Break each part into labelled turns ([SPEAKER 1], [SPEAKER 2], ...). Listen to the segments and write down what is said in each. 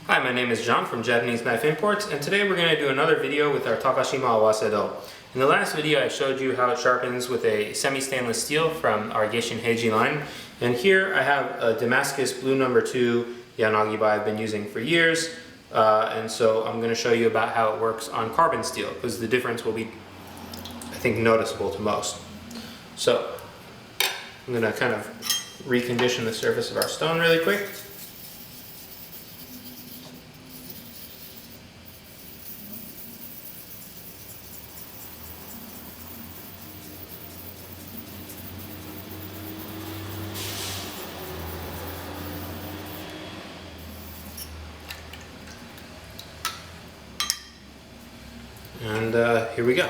[SPEAKER 1] Hi, my name is John from Japanese Knife Imports, and today we're going to do another video with our Takashima Awasedo. In the last video I showed you how it sharpens with a semi-stainless steel from our Gishin Heiji line, and here I have a Damascus Blue No. 2 yanagiba I've been using for years, and so I'm going to show you about how it works on carbon steel, because the difference will be, I think, noticeable to most. So I'm going to kind of recondition the surface of our stone really quick. And here we go.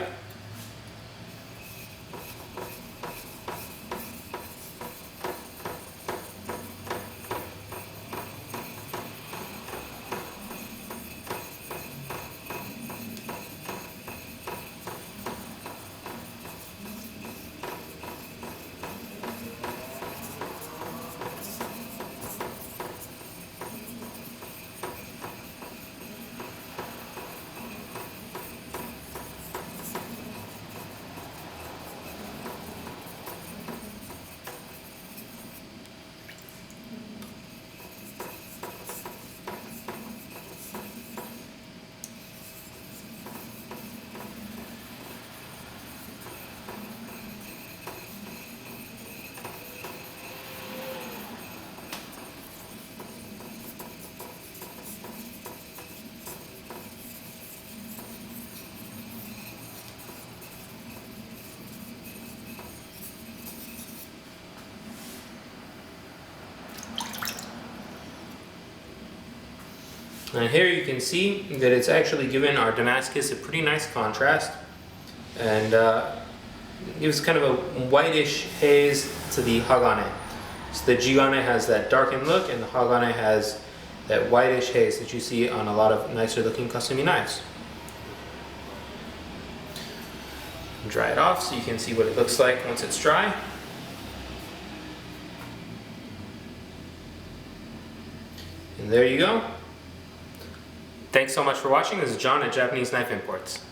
[SPEAKER 1] And here you can see that it's actually given our Damascus a pretty nice contrast, and gives kind of a whitish haze to the Hagane. So the Jigane has that darkened look, and the Hagane has that whitish haze that you see on a lot of nicer looking Kasumi knives. Dry it off so you can see what it looks like once it's dry. And there you go. Thanks so much for watching. This is John at Japanese Knife Imports.